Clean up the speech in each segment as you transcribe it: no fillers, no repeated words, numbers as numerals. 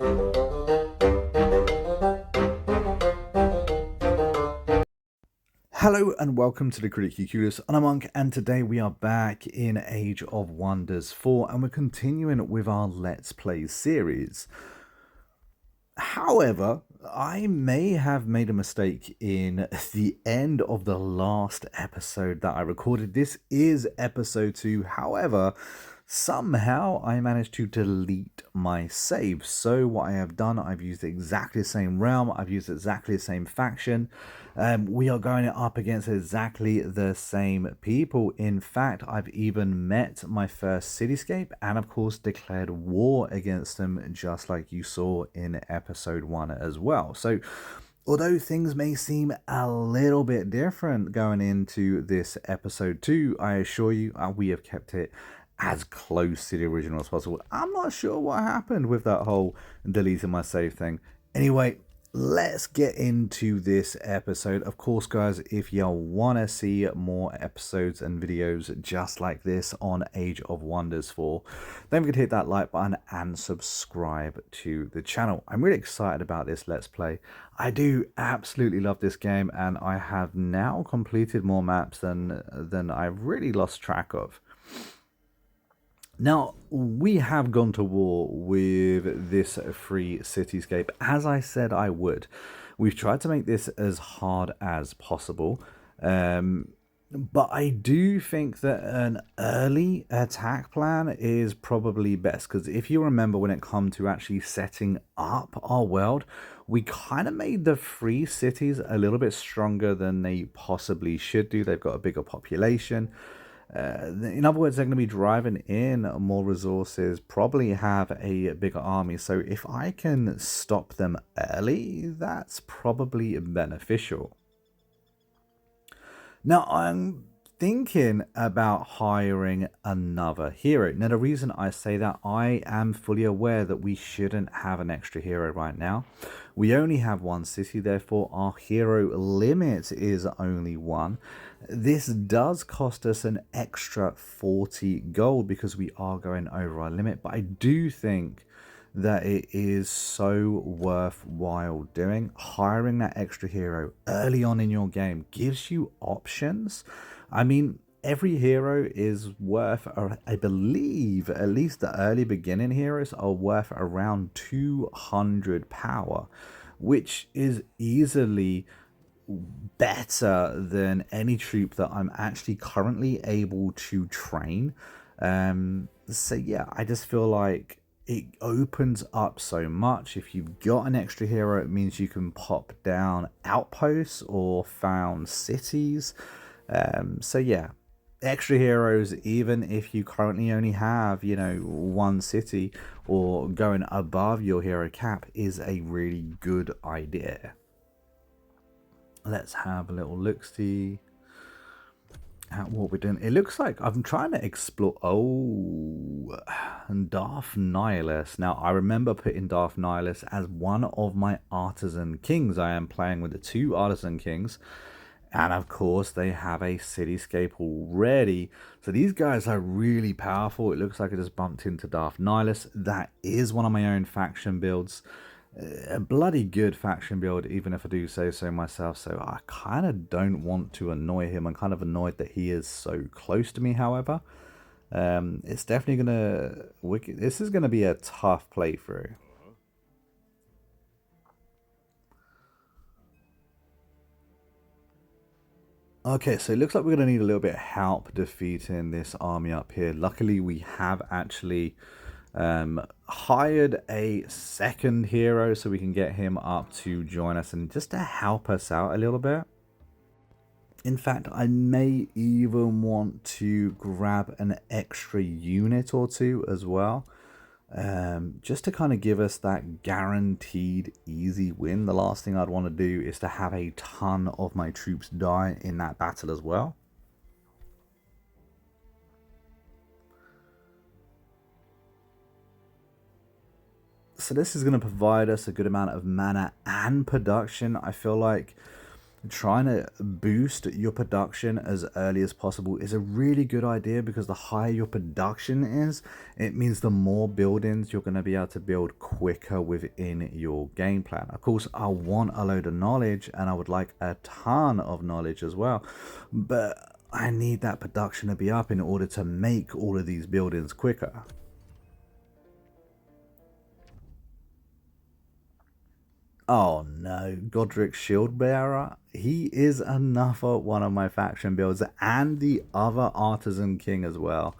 Hello and welcome to the Critically Curious. I'm Monk, and today we are back in Age of Wonders 4 and we're continuing with our Let's Play series. However, I may have made a mistake in the end of the last episode that I recorded. This is episode 2. However, somehow I managed to delete my save. So what I have done, I've used exactly the same realm, I've used exactly the same faction. We are going up against exactly the same people. In fact, I've even met my first cityscape and of course declared war against them, just like you saw in episode 1 as well. So although things may seem a little bit different going into this episode 2, I assure you we have kept it as close to the original as possible. I'm not sure what happened with that whole deleting my save thing. Anyway, let's get into this episode. Of course, guys, if y'all want to see more episodes and videos just like this on Age of Wonders 4, then we could hit that like button and subscribe to the channel. I'm really excited about this Let's Play. I do absolutely love this game, and I have now completed more maps than I've really lost track of. Now, we have gone to war with this free cityscape, as I said I would. We've tried to make this as hard as possible, but I do think that an early attack plan is probably best, because if you remember, when it comes to actually setting up our world, we kind of made the free cities a little bit stronger than they possibly should do. They've got a bigger population. In other words, they're going to be driving in more resources, probably have a bigger army. So if I can stop them early, that's probably beneficial. Now, I'm thinking about hiring another hero. Now, the reason I say that, I am fully aware that we shouldn't have an extra hero right now. We only have one city, therefore our hero limit is only 1. This does cost us an extra 40 gold because we are going over our limit, but I do think that it is so worthwhile doing. Hiring that extra hero early on in your game gives you options. I mean, every hero is worth, I believe, at least the early beginning heroes are worth around 200 power, which is easily better than any troop that I'm actually currently able to train. So yeah, I just feel like it opens up so much. If you've got an extra hero, it means you can pop down outposts or found cities. So yeah, extra heroes, even if you currently only have, you know, 1 city or going above your hero cap, is a really good idea. Let's have a little look-see at what we're doing. It looks like I'm trying to explore. Oh, and Darth Nihilus. Now, I remember putting Darth Nihilus as one of my artisan kings. I am playing with the 2 artisan kings, and of course they have a cityscape already. So these guys are really powerful. It looks like I just bumped into Darth Nihilus. That is one of my own faction builds. A bloody good faction build, even if I do say so myself. So I kind of don't want to annoy him. I'm kind of annoyed that he is so close to me. However, it's definitely this is gonna be a tough playthrough. Okay, so it looks like we're going to need a little bit of help defeating this army up here. Luckily, we have actually hired a second hero, so we can get him up to join us and just to help us out a little bit. In fact, I may even want to grab an extra unit or 2 as well. Just to kind of give us that guaranteed easy win. The last thing I'd want to do is to have a ton of my troops die in that battle as well. So this is going to provide us a good amount of mana and production. I feel like Trying to boost your production as early as possible is a really good idea, because the higher your production is, it means the more buildings you're going to be able to build quicker within your game plan. Of course, I want a load of knowledge, and I would like a ton of knowledge as well, but I need that production to be up in order to make all of these buildings quicker. Oh no, Godric Shieldbearer. He is another one of my faction builds, and the other Artisan King as well.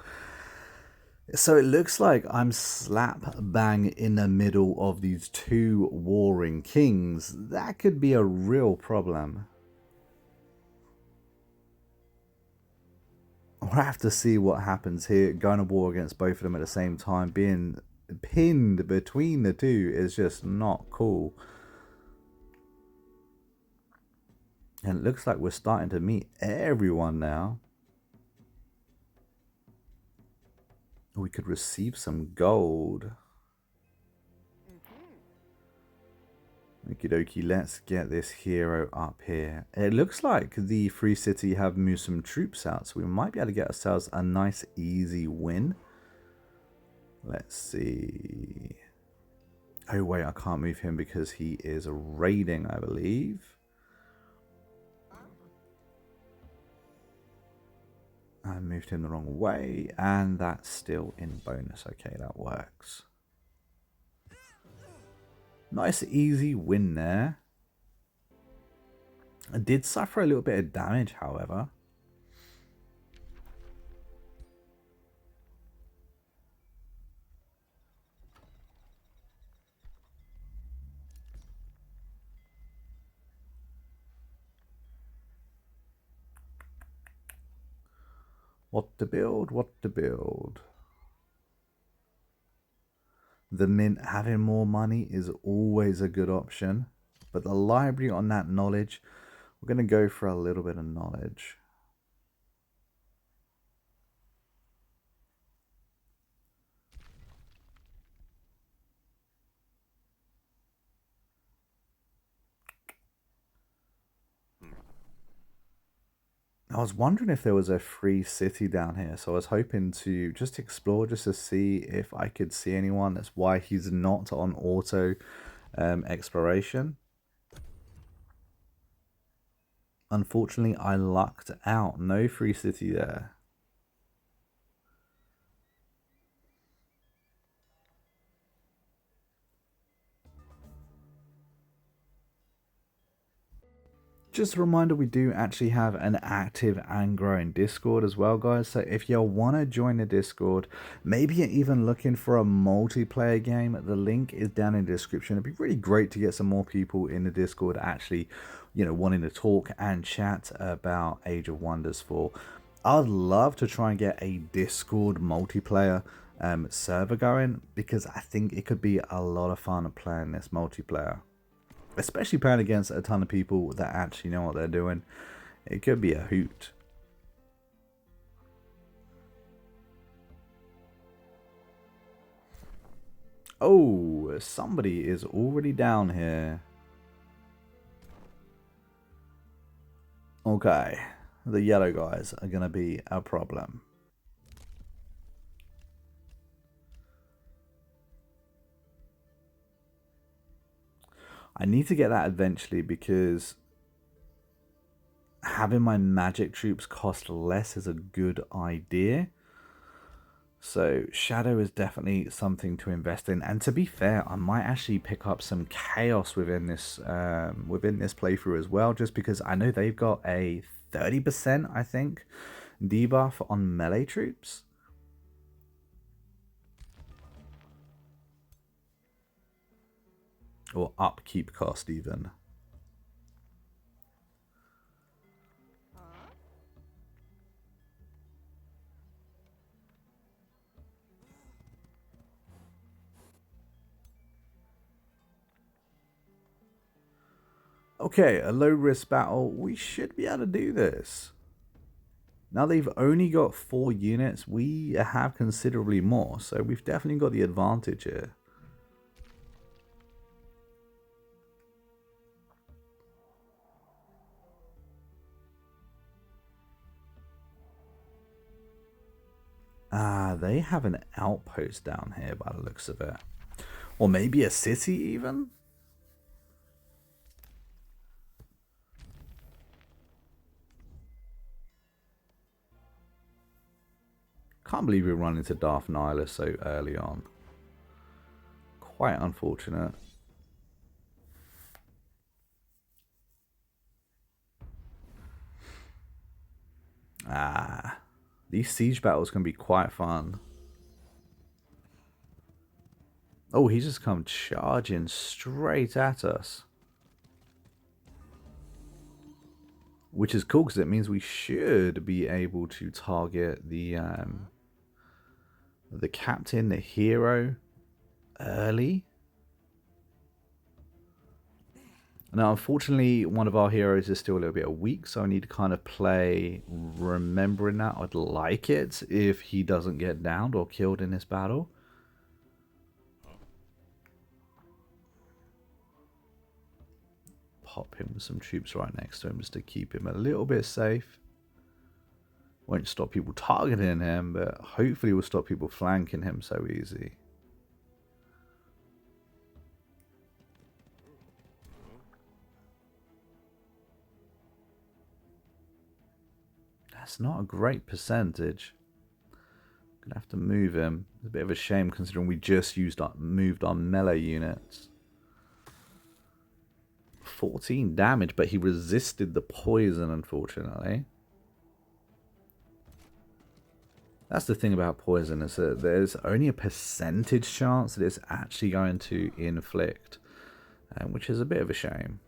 So it looks like I'm slap bang in the middle of these two warring kings. That could be a real problem. We'll have to see what happens here. Going to war against both of them at the same time, being pinned between the two, is just not cool. And it looks like we're starting to meet everyone now. We could receive some gold. Okie dokie, let's get this hero up here. It looks like the Free City have moved some troops out, so we might be able to get ourselves a nice easy win. Let's see. Oh wait, I can't move him because he is raiding, I believe. I moved him the wrong way, and that's still in bonus. Okay, that works. Nice easy win there. I did suffer a little bit of damage, however. What to build, what to build. The mint having more money is always a good option, but the library on that knowledge, we're going to go for a little bit of knowledge. I was wondering if there was a free city down here, so I was hoping to just explore, just to see if I could see anyone. That's why he's not on auto exploration. Unfortunately, I lucked out. No free city there. Just a reminder, we do actually have an active and growing Discord as well, guys. So if you want to join the Discord, maybe you're even looking for a multiplayer game, the link is down in the description. It'd be really great to get some more people in the Discord actually, you know, wanting to talk and chat about Age of Wonders 4. I'd love to try and get a Discord multiplayer server going, because I think it could be a lot of fun playing this multiplayer. Especially playing against a ton of people that actually know what they're doing. It could be a hoot. Oh, somebody is already down here. Okay, the yellow guys are going to be a problem. I need to get that eventually, because having my magic troops cost less is a good idea. So Shadow is definitely something to invest in, and to be fair, I might actually pick up some chaos within this playthrough as well, just because I know they've got a 30%, I think, debuff on melee troops. Or upkeep cost even. Okay, a low risk battle. We should be able to do this. Now they've only got 4 units. We have considerably more, so we've definitely got the advantage here. Ah, they have an outpost down here by the looks of it. Or maybe a city even? Can't believe we run into Darth Nihilus so early on. Quite unfortunate. Ah, these siege battles can be quite fun. Oh, he's just come charging straight at us. Which is cool because it means we should be able to target the captain, the hero, early. Now, unfortunately, one of our heroes is still a little bit weak, so I need to kind of play remembering that. I'd like it if he doesn't get downed or killed in this battle. Pop him with some troops right next to him just to keep him a little bit safe. Won't stop people targeting him, but hopefully will stop people flanking him so easy. That's not a great percentage. Gonna have to move him. It's a bit of a shame considering we just moved our melee units. 14 damage, but he resisted the poison, unfortunately. That's the thing about poison, is that there's only a percentage chance that it's actually going to inflict, which is a bit of a shame.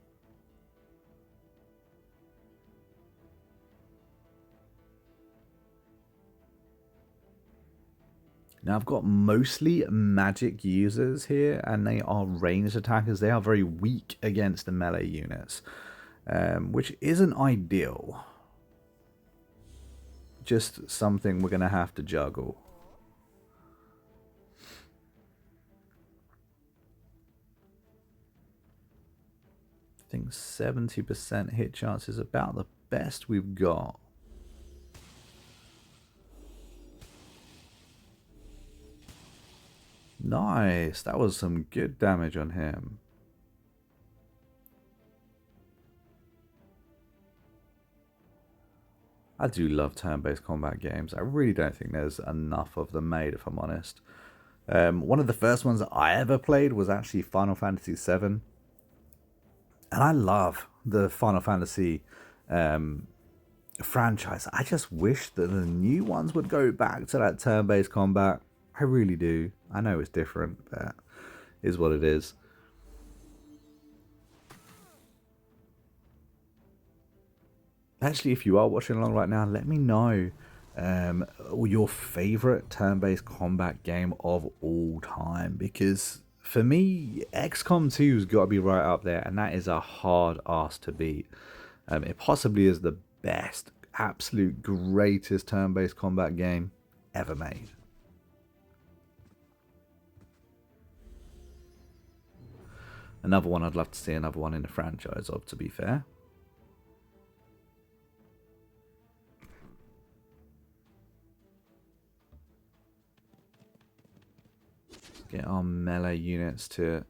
Now I've got mostly magic users here, and they are ranged attackers. They are very weak against the melee units, which isn't ideal. Just something we're going to have to juggle. I think 70% hit chance is about the best we've got. Nice, that was some good damage on him. I do love turn-based combat games. I really don't think there's enough of them made, if I'm honest. One of the first ones that I ever played was actually Final Fantasy VII. And I love the Final Fantasy franchise. I just wish that the new ones would go back to that turn-based combat. I really do. I know it's different, but it is what it is. Actually, if you are watching along right now, let me know your favorite turn-based combat game of all time, because for me, XCOM 2 has got to be right up there, and that is a hard ask to beat. It possibly is the best, absolute greatest turn-based combat game ever made. Another one I'd love to see another one in the franchise of, to be fair. Get our melee units to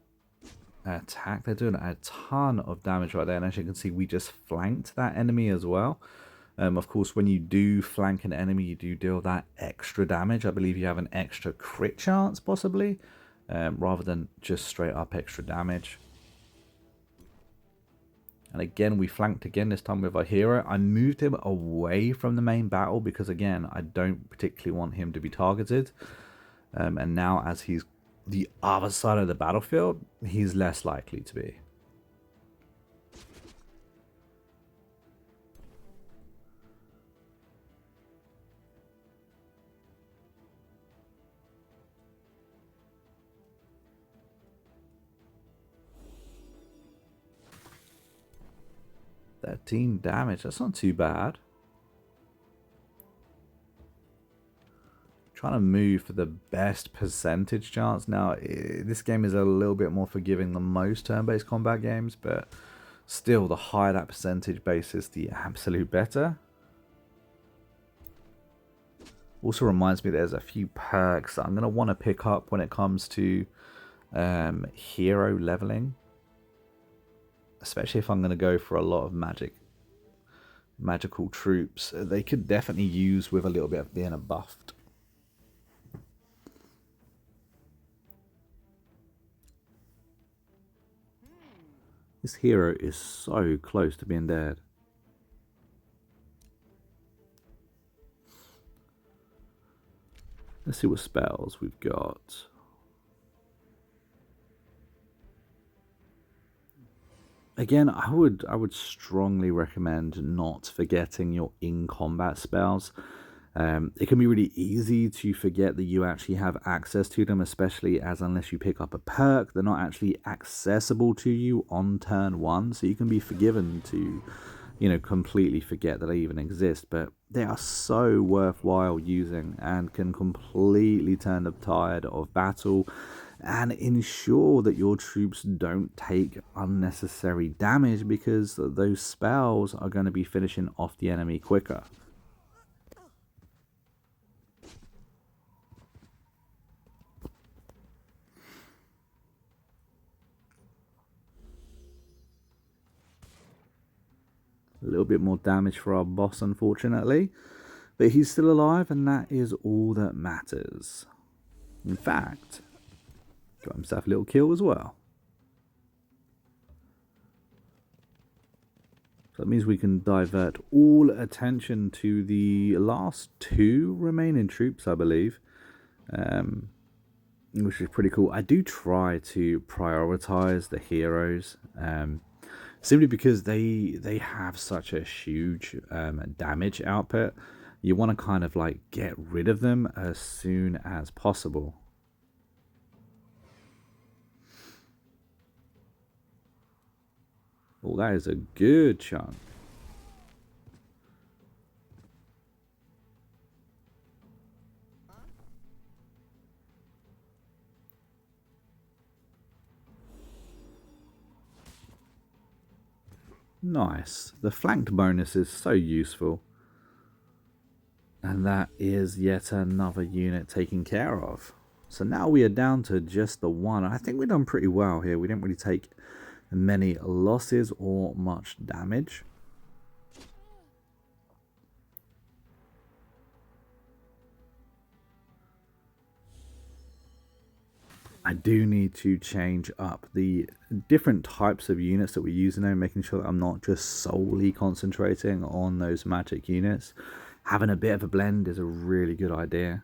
attack. They're doing a ton of damage right there, and as you can see, we just flanked that enemy as well. Of course, when you do flank an enemy, you do deal that extra damage. I believe you have an extra crit chance, possibly, rather than just straight up extra damage. And again, we flanked again, this time with our hero. I moved him away from the main battle because, again, I don't particularly want him to be targeted. And now, as he's the other side of the battlefield, he's less likely to be. Team damage, that's not too bad. Trying to move for the best percentage chance. Now, this game is a little bit more forgiving than most turn-based combat games, but still, the higher that percentage basis, the absolute better. Also reminds me there's a few perks that I'm going to want to pick up when it comes to hero leveling. Especially if I'm going to go for a lot of magical troops. They could definitely use with a little bit of being buffed. This hero is so close to being dead. Let's see what spells we've got. Again, I would strongly recommend not forgetting your in-combat spells. It can be really easy to forget that you actually have access to them, especially as unless you pick up a perk, they're not actually accessible to you on turn 1. So you can be forgiven to, completely forget that they even exist. But they are so worthwhile using and can completely turn the tide of battle and ensure that your troops don't take unnecessary damage because those spells are going to be finishing off the enemy quicker. A little bit more damage for our boss, unfortunately. But he's still alive, and that is all that matters. In fact, got himself a little kill as well. So that means we can divert all attention to the last 2 remaining troops, I believe. Which is pretty cool. I do try to prioritize the heroes. Simply because they have such a huge damage output. You want to kind of like get rid of them as soon as possible. Oh, that is a good chunk. Nice. The flanked bonus is so useful. And that is yet another unit taken care of. So now we are down to just the one. I think we've done pretty well here. We didn't really take many losses or much damage. I do need to change up the different types of units that we're using now, making sure that I'm not just solely concentrating on those magic units. Having a bit of a blend is a really good idea.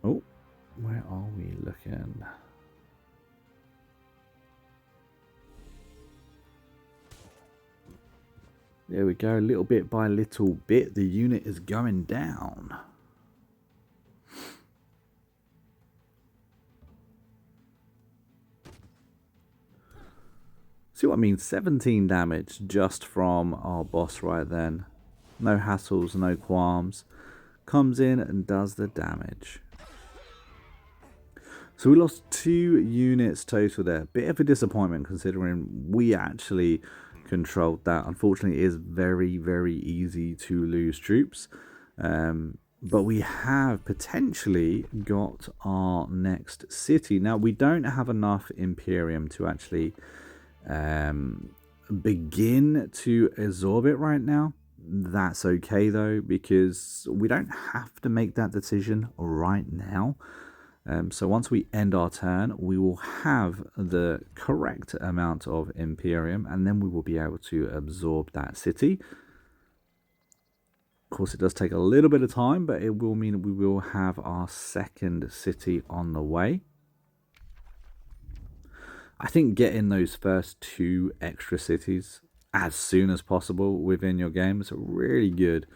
Oh, where are we looking? There we go, little bit by little bit, the unit is going down. See what I mean? 17 damage just from our boss right then. No hassles, no qualms. Comes in and does the damage. So we lost 2 units total there. Bit of a disappointment considering we actually controlled that. Unfortunately, it is very, very easy to lose troops. But we have potentially got our next city. Now, we don't have enough Imperium to actually begin to absorb it right now. That's okay though, because we don't have to make that decision right now. So once we end our turn, we will have the correct amount of Imperium, and then we will be able to absorb that city. Of course, it does take a little bit of time, but it will mean that we will have our second city on the way. I think getting those first 2 extra cities as soon as possible within your game is a really good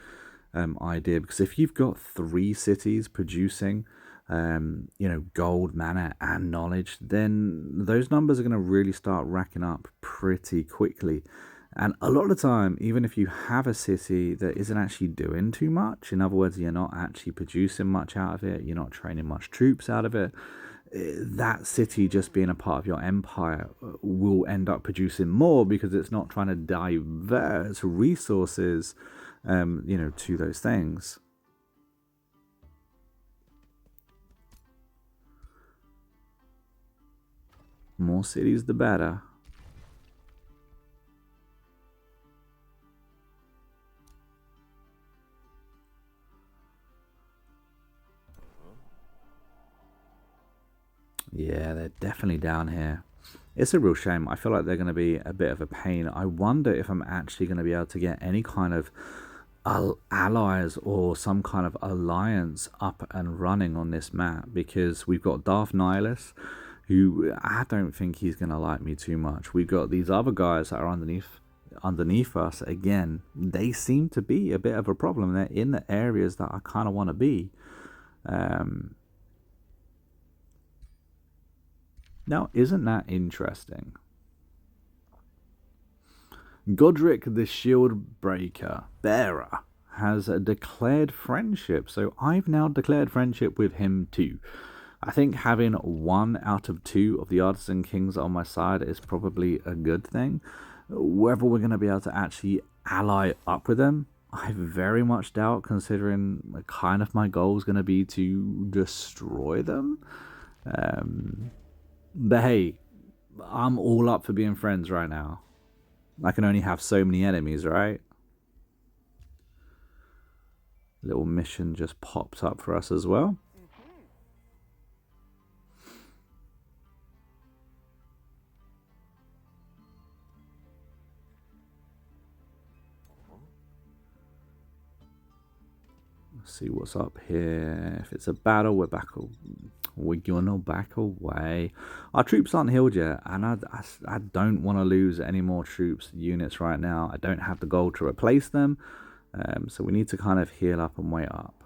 idea, because if you've got 3 cities producing gold, mana, and knowledge, then those numbers are going to really start racking up pretty quickly. And a lot of the time, even if you have a city that isn't actually doing too much, in other words, you're not actually producing much out of it, you're not training much troops out of it, that city just being a part of your empire will end up producing more because it's not trying to divert resources, to those things. More cities, the better. Yeah, they're definitely down here. It's a real shame. I feel like they're going to be a bit of a pain. I wonder if I'm actually going to be able to get any kind of allies or some kind of alliance up and running on this map, because we've got Darth Nihilus, who I don't think he's going to like me too much. We've got these other guys that are underneath us. Again, they seem to be a bit of a problem. They're in the areas that I kind of want to be. Now, isn't that interesting? Godric the Shield Breaker Bearer has declared friendship, so I've now declared friendship with him too. I think having 1 out of 2 of the Artisan Kings on my side is probably a good thing. Whether we're going to be able to actually ally up with them, I very much doubt, considering kind of my goal is going to be to destroy them. But hey, I'm all up for being friends right now. I can only have so many enemies, right? Little mission just pops up for us as well. Let's see what's up here. If it's a battle, we're gonna back away. Our troops aren't healed yet, and I don't want to lose any more troops units right now. I don't have the gold to replace them, so we need to kind of heal up and wait up.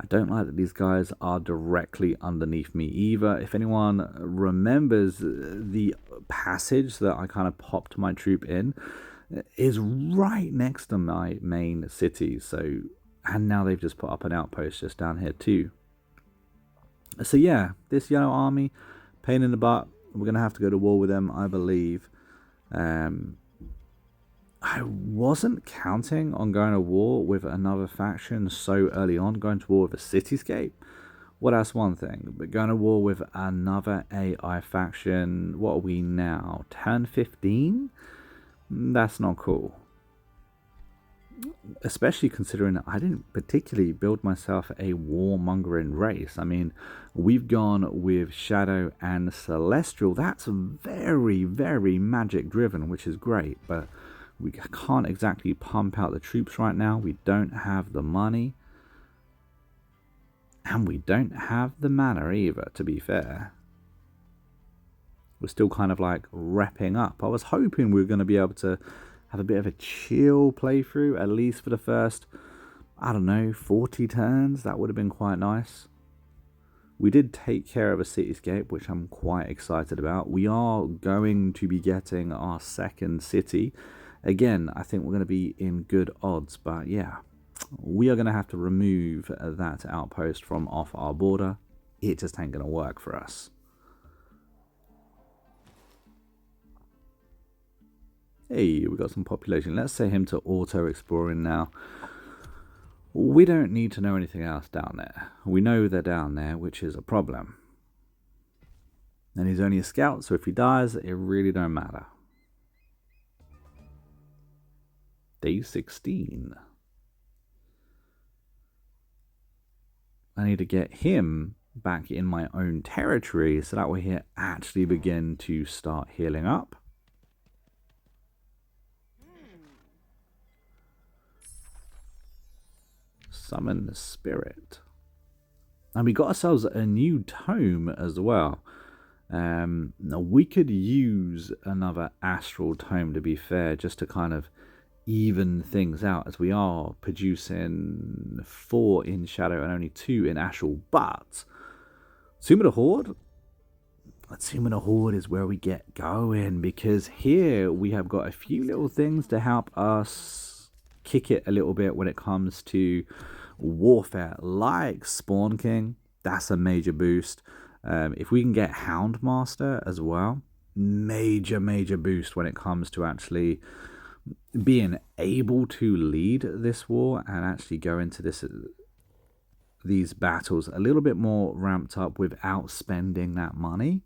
I don't like that these guys are directly underneath me either. If anyone remembers, the passage that I kind of popped my troop in is right next to my main city. So, and now they've just put up an outpost just down here too. So yeah, this yellow army, pain in the butt. We're going to have to go to war with them, I believe. I wasn't counting on going to war with another faction so early on. Going to war with a cityscape, well, that's one thing. But going to war with another AI faction, what are we now? Turn 15? That's not cool. Especially considering I didn't particularly build myself a warmongering race. I mean, we've gone with Shadow and Celestial. That's very, very magic driven, which is great. But we can't exactly pump out the troops right now. We don't have the money. And we don't have the mana either, to be fair. We're still kind of like repping up. I was hoping we were going to be able to have a bit of a chill playthrough, at least for the first, I don't know, 40 turns. That would have been quite nice. We did take care of a cityscape, which I'm quite excited about. We are going to be getting our second city. Again, I think we're going to be in good odds, but yeah, we are going to have to remove that outpost from off our border. It just ain't going to work for us. Hey, we got some population. Let's set him to auto-exploring now. We don't need to know anything else down there. We know they're down there, which is a problem. And he's only a scout, so if he dies, it really don't matter. Day 16. I need to get him back in my own territory, so that way he'll actually begin to start healing up. Summon the spirit. And we got ourselves a new tome as well. Now we could use another astral tome, to be fair, just to kind of even things out, as we are producing 4 in shadow and only 2 in astral. But Tomb of the Horde, Tomb of the Horde is where we get going, because here we have got a few little things to help us kick it a little bit when it comes to warfare, like Spawn King. That's a major boost. If we can get Houndmaster as well, major boost when it comes to actually being able to lead this war and actually go into these battles a little bit more ramped up without spending that money.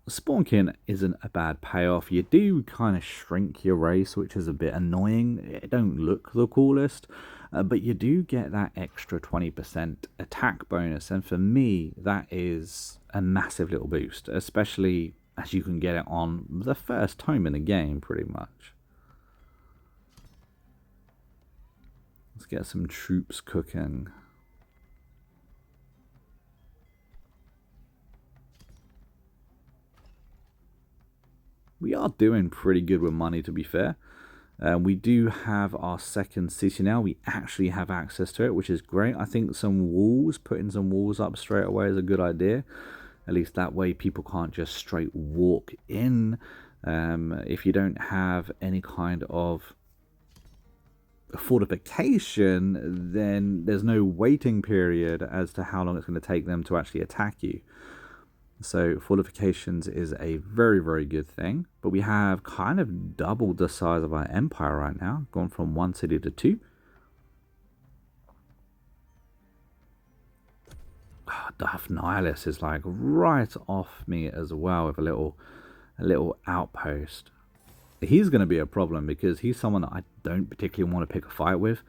Spawnkin isn't a bad payoff. You do kind of shrink your race, which is a bit annoying. It don't look the coolest, but you do get that extra 20% attack bonus, and for me that is a massive little boost, especially as you can get it on the first tome in the game pretty much. Let's get some troops cooking. We are doing pretty good with money, to be fair. We do have our second city now. We actually have access to it, which is great. I think putting some walls up straight away is a good idea. At least that way people can't just straight walk in. If you don't have any kind of fortification, then there's no waiting period as to how long it's going to take them to actually attack you. So fortifications is a very good thing. But we have kind of doubled the size of our empire right now, gone from 1 city to 2. Darth Nihilus is like right off me as well with a little outpost. He's going to be a problem because he's someone that I don't particularly want to pick a fight with.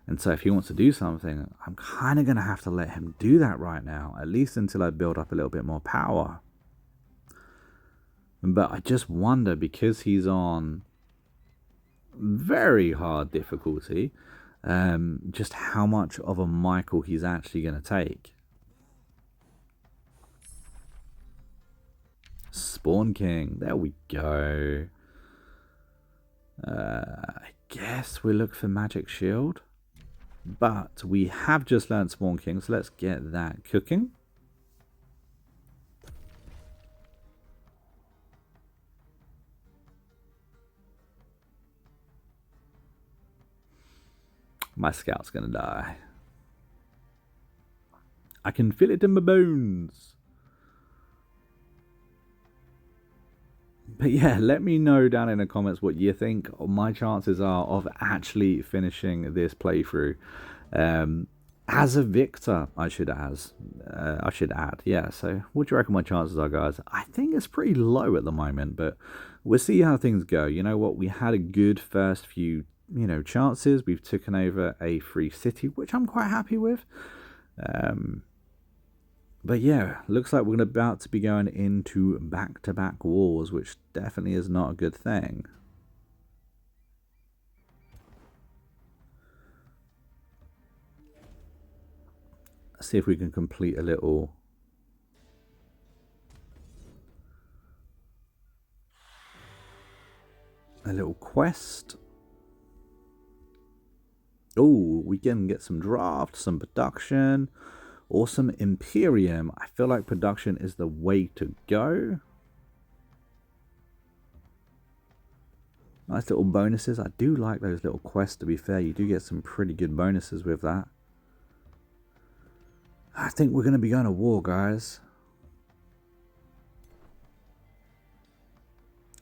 And so if he wants to do something, I'm kind of going to have to let him do that right now, at least until I build up a little bit more power. But I just wonder, because he's on very hard difficulty, just how much of a Michael he's actually going to take. Spawn King, there we go. I guess we look for Magic Shield. But we have just learned Spawn King, so let's get that cooking. My scout's gonna die. I can feel it in my bones. But yeah, let me know down in the comments what you think my chances are of actually finishing this playthrough. As a victor, I should add. Yeah, so what do you reckon my chances are, guys? I think it's pretty low at the moment, but we'll see how things go. You know what? We had a good first few, chances. We've taken over a free city, which I'm quite happy with. But yeah, looks like we're about to be going into back-to-back wars, which definitely is not a good thing. Let's see if we can complete a little quest. Oh, we can get some draft, some production. Awesome Imperium. I feel like production is the way to go. Nice little bonuses. I do like those little quests, to be fair. You do get some pretty good bonuses with that. I think we're going to be going to war, guys.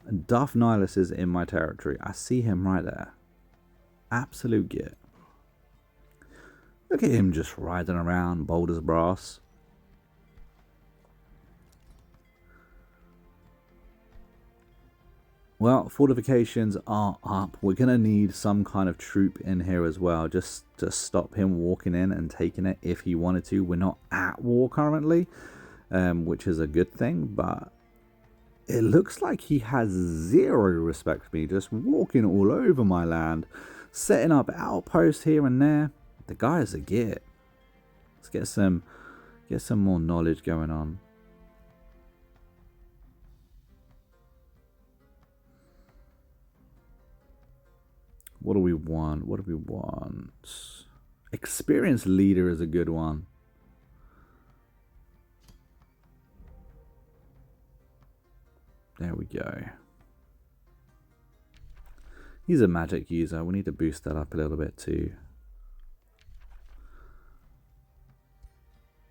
And Darth Nihilus is in my territory. I see him right there. Absolute git. Look at him just riding around, bold as brass. Well, fortifications are up. We're going to need some kind of troop in here as well, just to stop him walking in and taking it if he wanted to. We're not at war currently, which is a good thing, but it looks like he has zero respect for me, just walking all over my land. setting up outposts here and there. The guy's a git. Let's get some more knowledge going on. What do we want? What do we want? Experienced leader is a good one. There we go. He's a magic user. We need to boost that up a little bit too.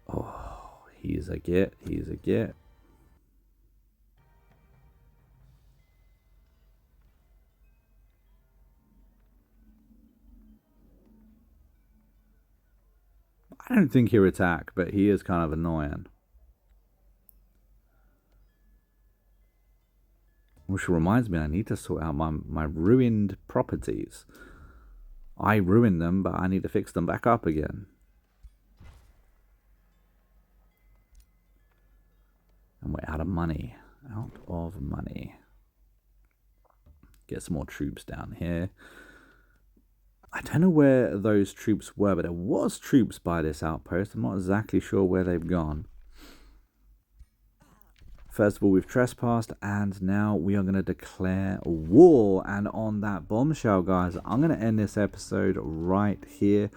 Oh, he's a git. He's a git. I don't think he'll attack, but he is kind of annoying. Which reminds me, I need to sort out my ruined properties. I ruined them, but I need to fix them back up again. And we're out of money. Out of money. Get some more troops down here. I don't know where those troops were, but there was troops by this outpost. I'm not exactly sure where they've gone. First of all, we've trespassed, and now we are going to declare war. And on that bombshell, guys, I'm going to end this episode right here.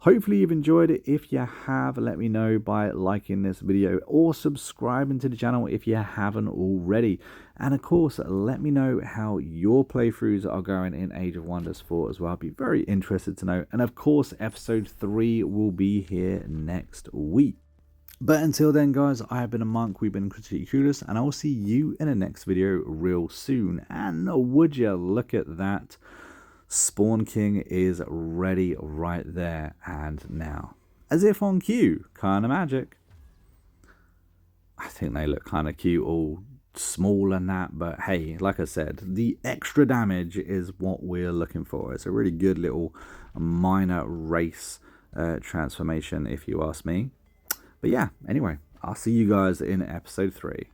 Hopefully you've enjoyed it. If you have, let me know by liking this video or subscribing to the channel if you haven't already. And of course, let me know how your playthroughs are going in Age of Wonders 4 as well. I'd be very interested to know. And of course, episode 3 will be here next week. But until then, guys, I have been a monk, we've been Critically Curious, and I will see you in the next video real soon. And would you look at that? Spawn King is ready right there and now. As if on cue. Kind of magic. I think they look kind of cute, all small and that, but hey, like I said, the extra damage is what we're looking for. It's a really good little minor race transformation, if you ask me. But yeah, anyway, I'll see you guys in episode 3.